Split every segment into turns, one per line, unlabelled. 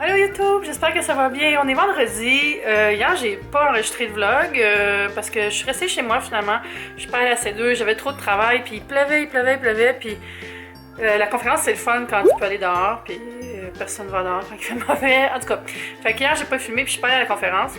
Allô YouTube, j'espère que ça va bien. On est vendredi. Hier, j'ai pas enregistré de vlog parce que je suis restée chez moi finalement. Je suis pas allée à C2, j'avais trop de travail, puis il pleuvait, puis la conférence c'est le fun quand tu peux aller dehors, puis personne va dehors quand il fait mauvais. En tout cas, fait qu'hier j'ai pas filmé, puis je suis pas allée à la conférence.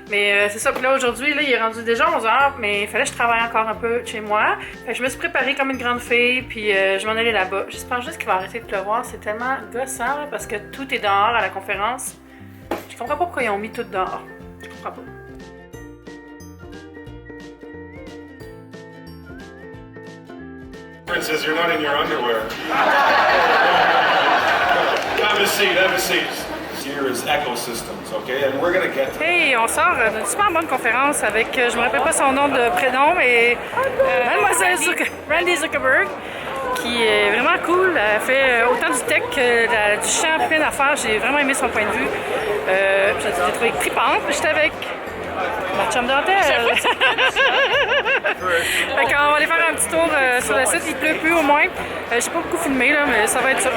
Mais c'est ça, puis là aujourd'hui, là, il est rendu déjà 11h, mais il fallait que je travaille encore un peu chez moi. Fait que je me suis préparée comme une grande fille, puis je m'en allais là-bas. J'espère juste qu'il va arrêter de pleuvoir, c'est tellement gossant là, parce que tout est dehors à la conférence. Je comprends pas pourquoi ils ont mis tout dehors. Je comprends pas.
Princess, you're not in your underwear. Have a seat, have a seat. Here is Ecosystems, okay? And we're gonna get to...
Hey, on sort d'une super bonne conférence avec, je me rappelle pas son nom de prénom, mais Mademoiselle Randy Zuckerberg, qui est vraiment cool. Elle fait autant du tech que du champ plein d'affaires. J'ai vraiment aimé son point de vue. Je l'ai trouvé trippante. J'étais avec ma chum dentelle. Fait qu'on va aller faire un petit tour sur le site. Il pleut plus au moins. J'ai pas beaucoup filmé là, mais ça va être ça.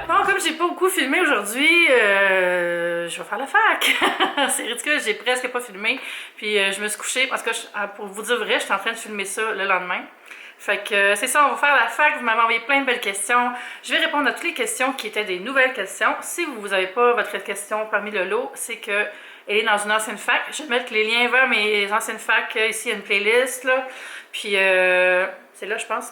Bon, comme j'ai pas beaucoup filmé aujourd'hui, je vais faire la fac. C'est ridicule, j'ai presque pas filmé. Puis je me suis couchée parce que, pour vous dire vrai, j'étais en train de filmer ça le lendemain. Fait que c'est ça, on va faire la fac. Vous m'avez envoyé plein de belles questions. Je vais répondre à toutes les questions qui étaient des nouvelles questions. Si vous n'avez pas votre question parmi le lot, c'est que elle est dans une ancienne fac. Je vais mettre les liens vers mes anciennes facs. Ici, il y a une playlist, là. Puis, c'est là, je pense.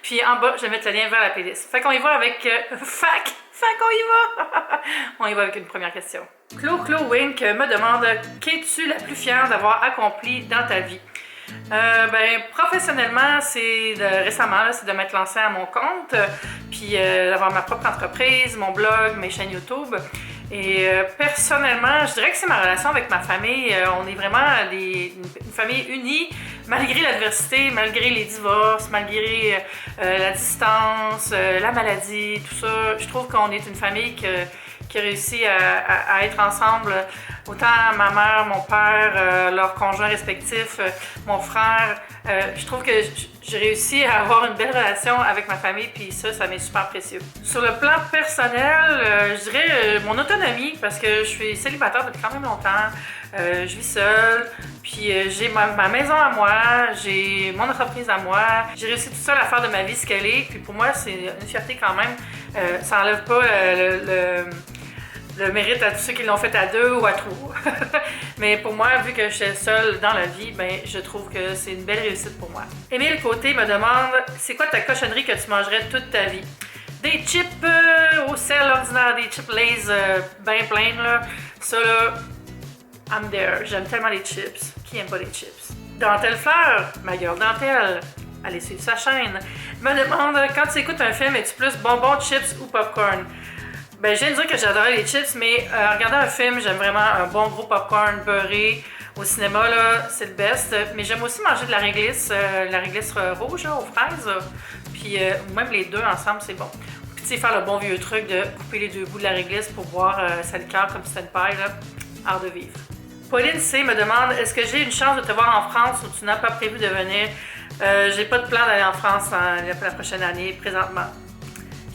Puis, en bas, je vais mettre le lien vers la playlist. Fait qu'on y va avec fac. Fac, on y va. On y va avec une première question. Clo Wink me demande « Qu'es-tu la plus fière d'avoir accompli dans ta vie? » Professionnellement, c'est récemment, c'est de m'être lancée à mon compte, puis d'avoir ma propre entreprise, mon blog, mes chaînes YouTube. Et personnellement, je dirais que c'est ma relation avec ma famille. On est vraiment une famille unie, malgré l'adversité, malgré les divorces, malgré la distance, la maladie, tout ça. Je trouve qu'on est une famille qui a réussi à être ensemble. Autant ma mère, mon père, leurs conjoints respectifs, mon frère. Je trouve que j'ai réussi à avoir une belle relation avec ma famille, puis ça m'est super précieux. Sur le plan personnel, je dirais mon autonomie, parce que je suis célibataire depuis quand même longtemps. Je vis seule, puis j'ai ma maison à moi, j'ai mon entreprise à moi. J'ai réussi tout seul à faire de ma vie ce qu'elle est, puis pour moi, c'est une fierté quand même. Ça enlève pas le mérite à tous ceux qui l'ont fait à deux ou à trois. Mais pour moi, vu que je suis seule dans la vie, je trouve que c'est une belle réussite pour moi. Émile Côté me demande « C'est quoi ta cochonnerie que tu mangerais toute ta vie? » Des chips au sel ordinaire, des chips Lay's bien pleines, là. Ça, là, I'm there. J'aime tellement les chips. Qui aime pas les chips? Dentelle Fleur, ma girl Dentelle, allez suivre sa chaîne, me demande « Quand tu écoutes un film, es-tu plus bonbons, chips ou popcorn? » Je viens de dire que j'adorais les chips, mais regarder un film, j'aime vraiment un bon gros popcorn beurré. Au cinéma, là, c'est le best. Mais j'aime aussi manger de la réglisse rouge là, aux fraises. Puis même les deux ensemble, c'est bon. Puis tu sais, faire le bon vieux truc de couper les deux bouts de la réglisse pour boire sa liqueur comme si c'était une paille, là. Art de vivre. Pauline C me demande, est-ce que j'ai une chance de te voir en France ou tu n'as pas prévu de venir? J'ai pas de plan d'aller en France la prochaine année, présentement.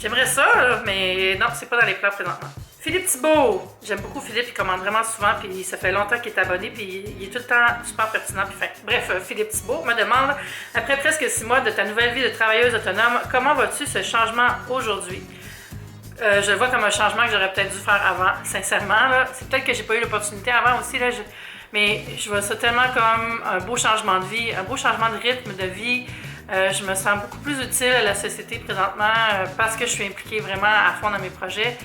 J'aimerais ça, là, mais non, c'est pas dans les plans présentement. Philippe Thibault, j'aime beaucoup Philippe, il commande vraiment souvent, puis ça fait longtemps qu'il est abonné, puis il est tout le temps super pertinent, puis fin. Bref, Philippe Thibault me demande, après presque 6 mois de ta nouvelle vie de travailleuse autonome, comment vois-tu ce changement aujourd'hui? Je le vois comme un changement que j'aurais peut-être dû faire avant, sincèrement, là. C'est peut-être que j'ai pas eu l'opportunité avant aussi, là, mais je vois ça tellement comme un beau changement de vie, un beau changement de rythme de vie. Je me sens beaucoup plus utile à la société présentement parce que je suis impliquée vraiment à fond dans mes projets.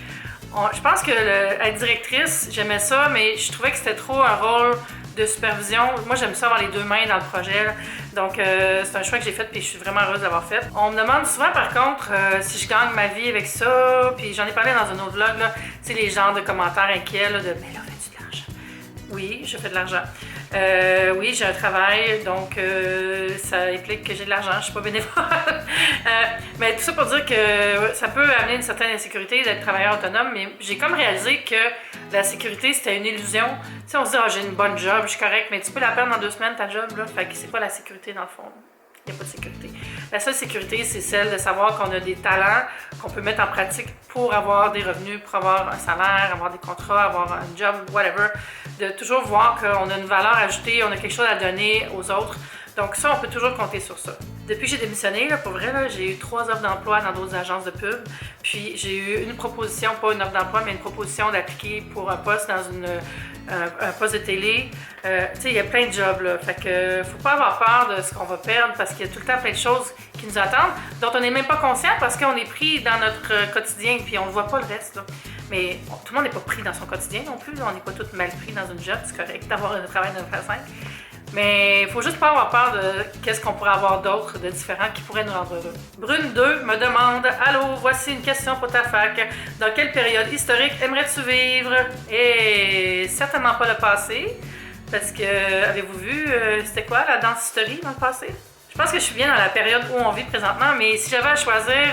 Je pense que être directrice, j'aimais ça, mais je trouvais que c'était trop un rôle de supervision. Moi, j'aime ça avoir les deux mains dans le projet. Là. Donc, c'est un choix que j'ai fait et je suis vraiment heureuse d'avoir fait. On me demande souvent, par contre, si je gagne ma vie avec ça. Puis j'en ai parlé dans un autre vlog, là. Tu sais, les genres de commentaires inquiets, là, de « Mais là, fais-tu de l'argent? » Oui, je fais de l'argent. Oui, j'ai un travail, donc ça implique que j'ai de l'argent, je suis pas bénévole. Mais tout ça pour dire que ça peut amener une certaine insécurité d'être travailleur autonome, mais j'ai comme réalisé que la sécurité, c'était une illusion. Tu sais, on se dit, j'ai une bonne job, je suis correcte, mais tu peux la perdre dans 2 semaines, ta job, là. Fait que c'est pas la sécurité dans le fond. Il n'y a pas de sécurité. La seule sécurité, c'est celle de savoir qu'on a des talents qu'on peut mettre en pratique pour avoir des revenus, pour avoir un salaire, avoir des contrats, avoir un job, whatever. De toujours voir qu'on a une valeur ajoutée, on a quelque chose à donner aux autres. Donc ça, on peut toujours compter sur ça. Depuis que j'ai démissionné, là, pour vrai, j'ai eu 3 offres d'emploi dans d'autres agences de pub. Puis j'ai eu une proposition, pas une offre d'emploi, mais une proposition d'appliquer pour un poste dans un poste de télé. Tu sais, il y a plein de jobs, là. Fait que faut pas avoir peur de ce qu'on va perdre parce qu'il y a tout le temps plein de choses qui nous attendent, dont on n'est même pas conscient parce qu'on est pris dans notre quotidien puis on ne voit pas le reste, là. Mais bon, tout le monde n'est pas pris dans son quotidien non plus, là. On n'est pas tous mal pris dans une job, c'est correct d'avoir un travail de 9 à 5. Mais il faut juste pas avoir peur de qu'est-ce qu'on pourrait avoir d'autre de différent qui pourrait nous rendre heureux. Brune 2 me demande « Allô, voici une question pour ta fac. Dans quelle période historique aimerais-tu vivre? » Et certainement pas le passé, parce que, avez-vous vu, c'était quoi la danse historique dans le passé? Je pense que je suis bien dans la période où on vit présentement, mais si j'avais à choisir,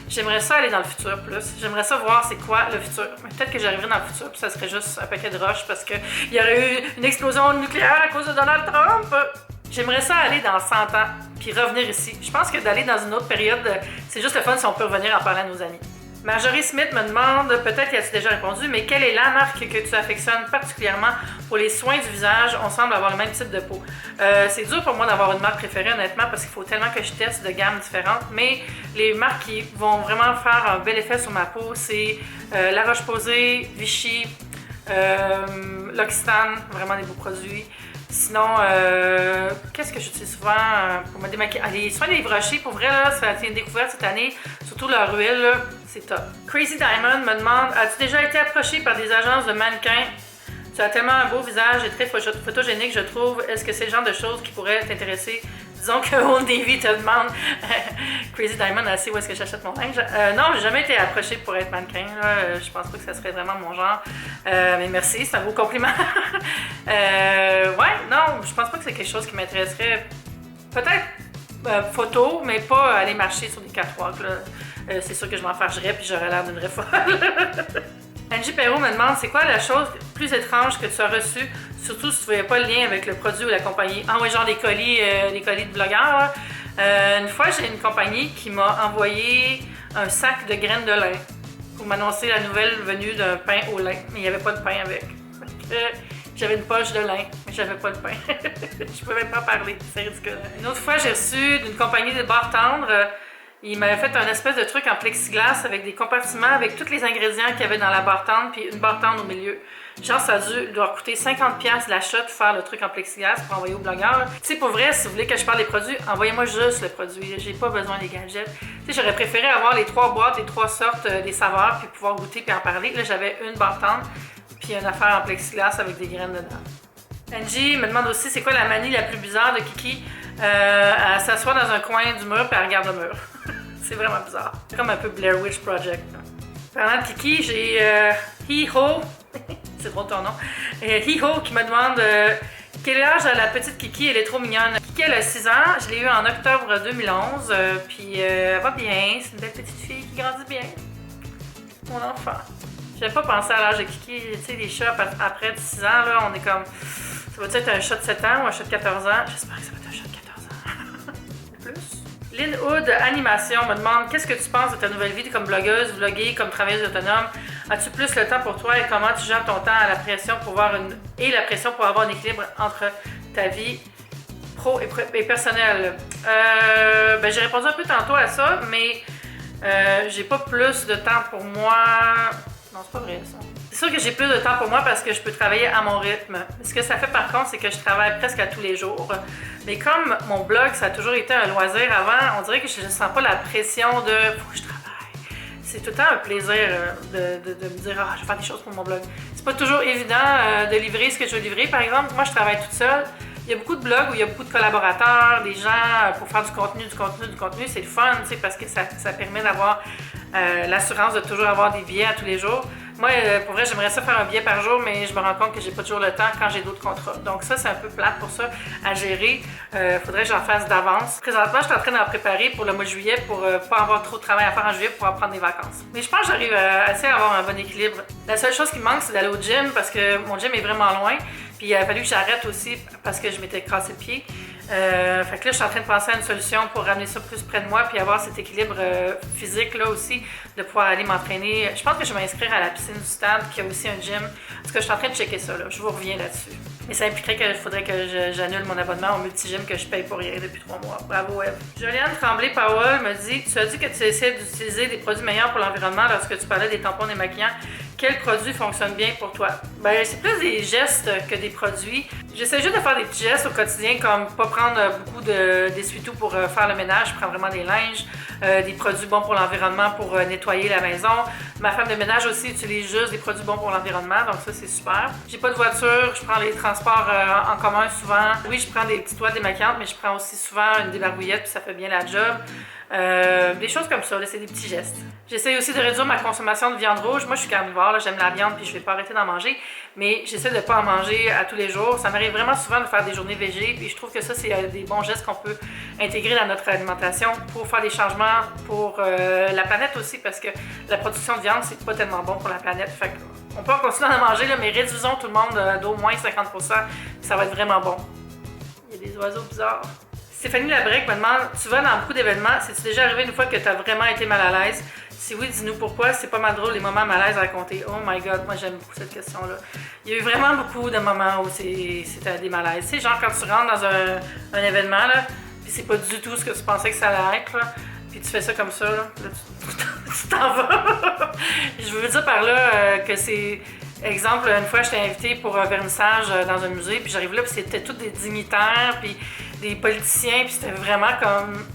j'aimerais ça aller dans le futur plus. J'aimerais ça voir c'est quoi le futur. Peut-être que j'arriverais dans le futur puis ça serait juste un paquet de roches parce qu'il y aurait eu une explosion nucléaire à cause de Donald Trump. J'aimerais ça aller dans 100 ans puis revenir ici. Je pense que d'aller dans une autre période, c'est juste le fun si on peut revenir en parlant à nos amis. Marjorie Smith me demande, peut-être y a-t-il déjà répondu, mais quelle est la marque que tu affectionnes particulièrement pour les soins du visage? On semble avoir le même type de peau. C'est dur pour moi d'avoir une marque préférée, honnêtement, parce qu'il faut tellement que je teste de gammes différentes, mais les marques qui vont vraiment faire un bel effet sur ma peau, c'est La Roche-Posay, Vichy, L'Occitane, vraiment des beaux produits. Sinon, qu'est-ce que j'utilise souvent pour me démaquiller? Les soins des Yves Rocher, pour vrai, là, ça a été une découverte cette année, surtout leur huile, là, c'est top. Crazy Diamond me demande, as-tu déjà été approché par des agences de mannequins? Tu as tellement un beau visage et très photogénique, je trouve. Est-ce que c'est le genre de choses qui pourraient t'intéresser? Disons que Old Navy te demande. Crazy Diamond, elle sait où est-ce que j'achète mon linge. Non, j'ai jamais été approchée pour être mannequin. Là. Je pense pas que ça serait vraiment mon genre. Mais merci, c'est un beau compliment. Ouais, non, je pense pas que c'est quelque chose qui m'intéresserait. Peut-être photo, mais pas aller marcher sur des catwalks. C'est sûr que je m'en fâcherais puis j'aurais l'air d'une vraie folle. Angie Perrault me demande c'est quoi la chose plus étrange que tu as reçue, surtout si tu ne voyais pas le lien avec le produit ou la compagnie. Ah oui, genre des colis de blogueurs. Une fois, j'ai une compagnie qui m'a envoyé un sac de graines de lin pour m'annoncer la nouvelle venue d'un pain au lin, mais il n'y avait pas de pain avec. J'avais une poche de lin, mais j'avais pas de pain. Je pouvais même pas parler, c'est ridicule. Une autre fois, j'ai reçu d'une compagnie de bar tendre. Il m'avait fait un espèce de truc en plexiglas avec des compartiments avec tous les ingrédients qu'il y avait dans la barre tendre puis une barre tendre au milieu. Genre, ça doit coûter 50$ l'achat de faire le truc en plexiglas pour envoyer au blogueur. Tu sais, pour vrai, si vous voulez que je parle des produits, envoyez-moi juste le produit. J'ai pas besoin des gadgets. Tu sais, j'aurais préféré avoir les 3 boîtes, les 3 sortes des saveurs puis pouvoir goûter puis en parler. Là, j'avais une barre tendre puis une affaire en plexiglas avec des graines dedans. Angie me demande aussi c'est quoi la manie la plus bizarre de Kiki. Elle s'assoit dans un coin du mur puis elle regarde le mur. C'est vraiment bizarre. C'est comme un peu Blair Witch Project. Parlant de Kiki, j'ai Hee-Ho, c'est trop ton nom, Hee-Ho qui me demande quel âge a la petite Kiki, elle est trop mignonne. Kiki, elle a 6 ans, je l'ai eue en octobre 2011, puis elle va bien, c'est une belle petite fille qui grandit bien. Mon enfant. J'avais pas pensé à l'âge de Kiki, tu sais, les chats après 6 ans, là, on est comme, ça va être un chat de 7 ans ou un chat de 14 ans? J'espère que ça va être un chat de 14 ans. Plus. Lynn Hood Animation me demande qu'est-ce que tu penses de ta nouvelle vie comme blogueuse, vloguer, comme travailleuse autonome? As-tu plus le temps pour toi et comment tu gères ton temps à la pression pour avoir la pression pour avoir un équilibre entre ta vie pro et personnelle? Ben, j'ai répondu un peu tantôt à ça, mais j'ai pas plus de temps pour moi. Non, c'est pas vrai ça. C'est sûr que j'ai plus de temps pour moi parce que je peux travailler à mon rythme. Ce que ça fait par contre, c'est que je travaille presque à tous les jours. Mais comme mon blog, ça a toujours été un loisir avant, on dirait que je ne sens pas la pression de « faut que je travaille ». C'est tout le temps un plaisir de me dire « ah, je vais faire des choses pour mon blog ». C'est pas toujours évident de livrer ce que je veux livrer. Par exemple, moi, je travaille toute seule. Il y a beaucoup de blogs où il y a beaucoup de collaborateurs, des gens pour faire du contenu. C'est le fun, tu sais, parce que ça permet d'avoir l'assurance de toujours avoir des billets à tous les jours. Moi, pour vrai, j'aimerais ça faire un billet par jour, mais je me rends compte que j'ai pas toujours le temps quand j'ai d'autres contrats. Donc ça, c'est un peu plate pour ça à gérer. Faudrait que j'en fasse d'avance. Présentement, je suis en train d'en préparer pour le mois de juillet pour pas avoir trop de travail à faire en juillet pour pouvoir prendre des vacances. Mais je pense que j'arrive à essayer d'avoir un bon équilibre. La seule chose qui me manque, c'est d'aller au gym parce que mon gym est vraiment loin. Puis il a fallu que j'arrête aussi parce que je m'étais cassé le pied. Fait que là, je suis en train de penser à une solution pour ramener ça plus près de moi puis avoir cet équilibre physique là aussi, de pouvoir aller m'entraîner. Je pense que je vais m'inscrire à la piscine du stade qui a aussi un gym. Parce que je suis en train de checker ça, là. Je vous reviens là-dessus. Mais ça impliquerait qu'il faudrait que j'annule mon abonnement au multigym que je paye pour rien depuis 3 mois. Bravo, Eve. Juliane Tremblay-Powell me dit: tu as dit que tu essaies d'utiliser des produits meilleurs pour l'environnement lorsque tu parlais des tampons démaquillants. Quel produit fonctionne bien pour toi? Ben, c'est plus des gestes que des produits. J'essaie juste de faire des petits gestes au quotidien, comme pas prendre beaucoup d'essuie-tout pour faire le ménage. Je prends vraiment des linges, des produits bons pour l'environnement pour nettoyer la maison. Ma femme de ménage aussi utilise juste des produits bons pour l'environnement, donc ça, c'est super. J'ai pas de voiture, je prends les transports en commun souvent. Oui, je prends des petites toiles démaquillantes, mais je prends aussi souvent une débarbouillette, puis ça fait bien la job. Des choses comme ça, c'est des petits gestes. J'essaie aussi de réduire ma consommation de viande rouge. Moi, je suis carnivore, j'aime la viande puis je vais pas arrêter d'en manger, mais j'essaie de pas en manger à tous les jours. Ça m'arrive vraiment souvent de faire des journées végé, puis je trouve que ça, c'est des bons gestes qu'on peut intégrer dans notre alimentation pour faire des changements pour la planète aussi, parce que la production de viande, c'est pas tellement bon pour la planète. Fait qu'on peut continuer à en manger, là, mais réduisons tout le monde d'au moins 50%, ça va être vraiment bon. Il y a des oiseaux bizarres. Stéphanie Labrec me demande: tu vas dans beaucoup d'événements, c'est-tu déjà arrivé une fois que tu as vraiment été mal à l'aise? Si oui, dis-nous pourquoi. C'est pas mal drôle les moments mal à l'aise à raconter. Oh my god, moi j'aime beaucoup cette question-là. Il y a eu vraiment beaucoup de moments où c'était des malaises. Tu sais, genre quand tu rentres dans un événement, là, puis c'est pas du tout ce que tu pensais que ça allait être, là, puis tu fais ça comme ça, là tu t'en vas. Je veux dire par là que c'est... Exemple, une fois, j'étais invitée pour un vernissage dans un musée, puis j'arrive là, puis c'était tous des dignitaires, puis des politiciens, puis c'était vraiment comme...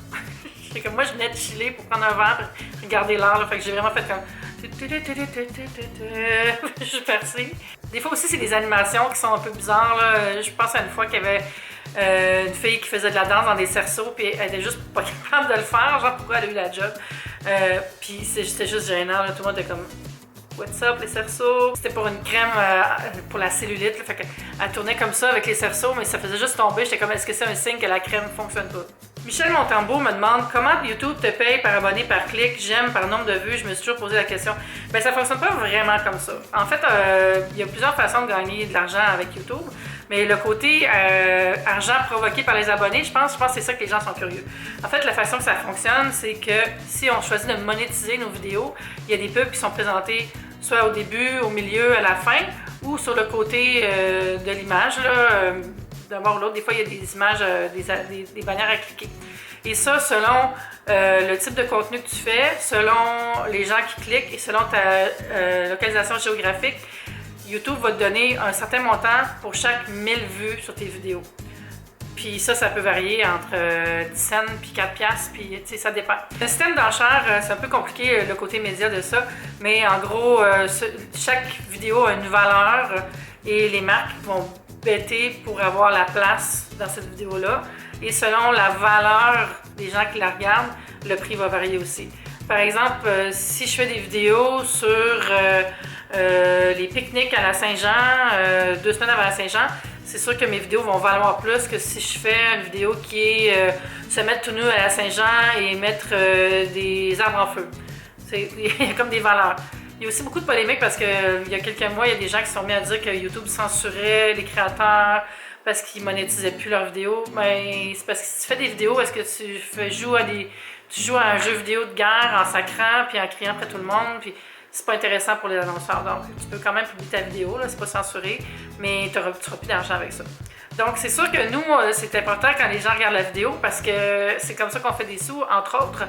J'étais comme moi, je venais de chiller pour prendre un verre, regarder l'art, là, fait que j'ai vraiment fait comme... Je suis percée. Des fois aussi, c'est des animations qui sont un peu bizarres, là. Je pense à une fois qu'il y avait une fille qui faisait de la danse dans des cerceaux, puis elle était juste pas capable de le faire, genre pourquoi elle a eu la job. Puis c'était juste gênant, là. Tout le monde était comme... What's up, les cerceaux? C'était pour une crème pour la cellulite. Là, fait qu'elle tournait comme ça avec les cerceaux, mais ça faisait juste tomber. J'étais comme, est-ce que c'est un signe que la crème ne fonctionne pas? Michel Montembeau me demande comment YouTube te paye par abonné, par clic, j'aime, par nombre de vues. Je me suis toujours posé la question. Ben, ça fonctionne pas vraiment comme ça. En fait, il y a plusieurs façons de gagner de l'argent avec YouTube. Mais le côté argent provoqué par les abonnés, je pense que c'est ça que les gens sont curieux. En fait, la façon que ça fonctionne, c'est que si on choisit de monétiser nos vidéos, il y a des pubs qui sont présentées soit au début, au milieu, à la fin, ou sur le côté de l'image. D'un bord ou l'autre, des fois, il y a des images, des bannières à cliquer. Et ça, selon le type de contenu que tu fais, selon les gens qui cliquent et selon ta localisation géographique, YouTube va te donner un certain montant pour chaque 1000 vues sur tes vidéos. Puis ça peut varier entre 10 cents puis 4 piastres, puis tu sais, ça dépend. Le système d'enchères, c'est un peu compliqué, le côté média de ça, mais en gros, chaque vidéo a une valeur et les marques vont bêter pour avoir la place dans cette vidéo-là. Et selon la valeur des gens qui la regardent, le prix va varier aussi. Par exemple, si je fais des vidéos sur les pique-niques à la Saint-Jean, 2 semaines avant la Saint-Jean, c'est sûr que mes vidéos vont valoir plus que si je fais une vidéo qui est se mettre tout nu à la Saint-Jean et mettre des arbres en feu. Il y a comme des valeurs. Il y a aussi beaucoup de polémiques parce qu'il y a quelques mois, il y a des gens qui se sont mis à dire que YouTube censurait les créateurs parce qu'ils monétisaient plus leurs vidéos. Mais c'est parce que si tu fais des vidéos, est-ce que tu joues à un jeu vidéo de guerre en sacrant puis en criant après tout le monde, puis c'est pas intéressant pour les annonceurs. Donc, tu peux quand même publier ta vidéo, là, c'est pas censuré, mais tu n'auras plus d'argent avec ça. Donc, c'est sûr que nous, c'est important quand les gens regardent la vidéo parce que c'est comme ça qu'on fait des sous, entre autres.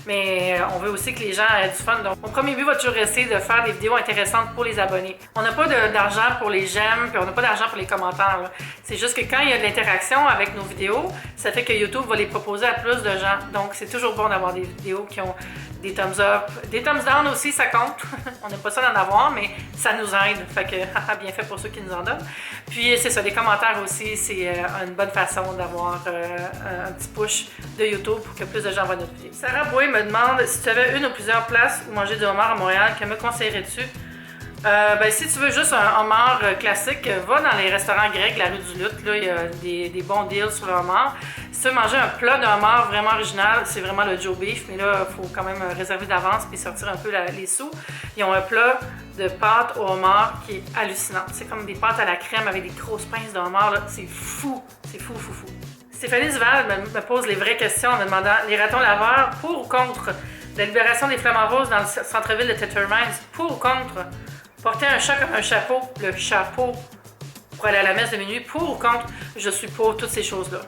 Mais on veut aussi que les gens aient du fun. Donc, mon premier but va toujours rester de faire des vidéos intéressantes pour les abonnés. On n'a pas d'argent pour les j'aime, puis on n'a pas d'argent pour les commentaires. C'est juste que quand il y a de l'interaction avec nos vidéos, ça fait que YouTube va les proposer à plus de gens. Donc, c'est toujours bon d'avoir des vidéos qui ont des thumbs up. Des thumbs down aussi, ça compte. On n'aime pas ça d'en avoir, mais ça nous aide. Fait que, bien fait pour ceux qui nous en donnent. Puis, c'est ça, les commentaires aussi, c'est une bonne façon d'avoir un petit push de YouTube pour que plus de gens voient notre vidéo. Sarah Boué me demande si tu avais une ou plusieurs places où manger du homard à Montréal, que me conseillerais-tu? Si tu veux juste un homard classique, va dans les restaurants grecs de la rue du Luth. Là, il y a des bons deals sur le homard. Si tu veux manger un plat de homard vraiment original, c'est vraiment le Joe Beef, mais là, il faut quand même réserver d'avance puis sortir un peu les sous. Ils ont un plat de pâtes au homard qui est hallucinant. C'est comme des pâtes à la crème avec des grosses pinces de homard. C'est fou! C'est fou! Stéphanie Duval me pose les vraies questions en me demandant les ratons laveurs pour ou contre la libération des flamants roses dans le centre-ville de Tether Mines, pour ou contre porter un chat comme un chapeau, le chapeau pour aller à la messe de minuit, pour ou contre je suis pour toutes ces choses-là.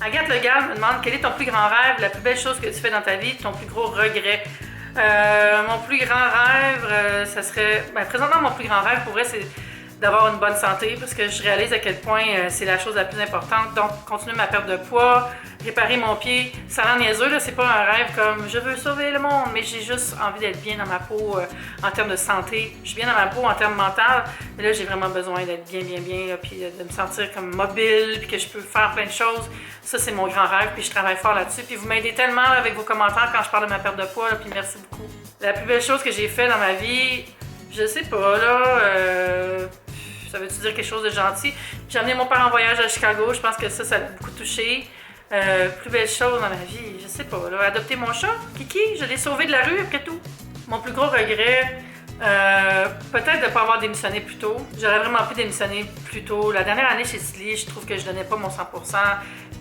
Agathe Legal me demande quel est ton plus grand rêve, la plus belle chose que tu fais dans ta vie, ton plus gros regret. Mon plus grand rêve, ça serait... présentement, mon plus grand rêve, pour vrai, c'est d'avoir une bonne santé, parce que je réalise à quel point c'est la chose la plus importante. Donc, continuer ma perte de poids, réparer mon pied. Ça rend niaiseux, là, c'est pas un rêve comme je veux sauver le monde, mais j'ai juste envie d'être bien dans ma peau en termes de santé. Je suis bien dans ma peau en termes mental, mais là, j'ai vraiment besoin d'être bien, là, puis de me sentir comme mobile, puis que je peux faire plein de choses. Ça, c'est mon grand rêve, puis je travaille fort là-dessus. Puis vous m'aidez tellement là, avec vos commentaires quand je parle de ma perte de poids, là, puis merci beaucoup. La plus belle chose que j'ai fait dans ma vie, je sais pas, là... Ça veut-tu dire quelque chose de gentil? J'ai amené mon père en voyage à Chicago, je pense que ça l'a beaucoup touché. Plus belle chose dans ma vie, je sais pas, là. Adopter mon chat, Kiki, je l'ai sauvé de la rue après tout. Mon plus gros regret, peut-être de ne pas avoir démissionné plus tôt. J'aurais vraiment pu démissionner plus tôt. La dernière année chez Silly, je trouve que je donnais pas mon 100%.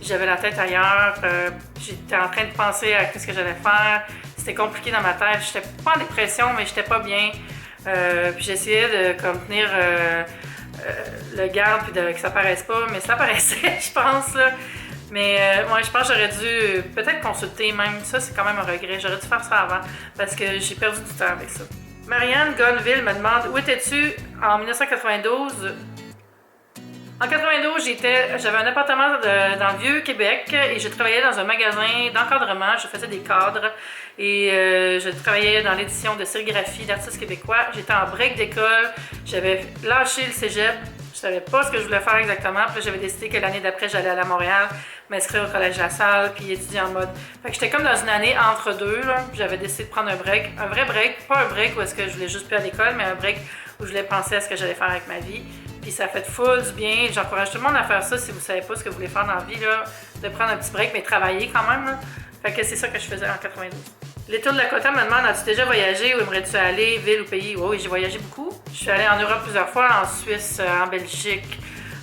J'avais la tête ailleurs. J'étais en train de penser à ce que j'allais faire. C'était compliqué dans ma tête. J'étais pas en dépression, mais j'étais pas bien. Puis j'essayais de comme tenir le garde puis que ça paraisse pas, mais ça paraissait, je pense, là. Mais ouais, je pense que j'aurais dû peut-être consulter même. Ça, c'est quand même un regret. J'aurais dû faire ça avant parce que j'ai perdu du temps avec ça. Marianne Gonville me demande où étais-tu en 1992? En 92, j'avais un appartement dans le Vieux-Québec et je travaillais dans un magasin d'encadrement. Je faisais des cadres et je travaillais dans l'édition de sérigraphie d'artistes québécois. J'étais en break d'école. J'avais lâché le cégep. Je savais pas ce que je voulais faire exactement. Puis j'avais décidé que l'année d'après, j'allais aller à Montréal, m'inscrire au Collège La Salle, puis étudier en mode. Fait que j'étais comme dans une année entre deux. J'avais décidé de prendre un break. Un vrai break. Pas un break où est-ce que je voulais juste plus à l'école, mais un break où je voulais penser à ce que j'allais faire avec ma vie. Puis ça fait full du bien. J'encourage tout le monde à faire ça si vous savez pas ce que vous voulez faire dans la vie, là, de prendre un petit break, mais travailler quand même. Là. Fait que c'est ça que je faisais en 92. L'étoile de Lakota me demande, as-tu déjà voyagé? Où aimerais-tu aller? Ville ou pays? Oh, oui, j'ai voyagé beaucoup. Je suis allée en Europe plusieurs fois, en Suisse, en Belgique,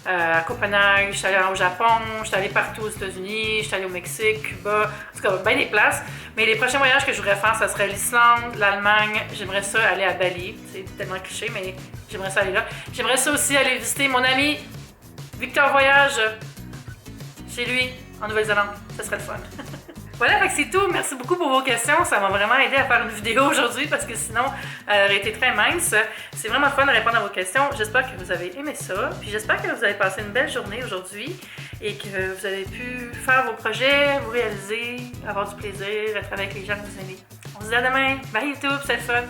à Copenhague, je suis allée au Japon, je suis allée partout aux États-Unis, je suis allée au Mexique, Cuba, en tout cas, bien des places. Mais les prochains voyages que je voudrais faire, ça serait l'Islande, l'Allemagne. J'aimerais ça aller à Bali. C'est tellement cliché, mais j'aimerais ça aller là. J'aimerais ça aussi aller visiter mon ami Victor Voyage chez lui, en Nouvelle-Zélande. Ça serait le fun. Voilà, fait que c'est tout. Merci beaucoup pour vos questions. Ça m'a vraiment aidé à faire une vidéo aujourd'hui parce que sinon, elle aurait été très mince. C'est vraiment fun de répondre à vos questions. J'espère que vous avez aimé ça. Puis j'espère que vous avez passé une belle journée aujourd'hui et que vous avez pu faire vos projets, vous réaliser, avoir du plaisir, être avec les gens que vous aimez. On se dit à demain. Bye YouTube, c'est le fun!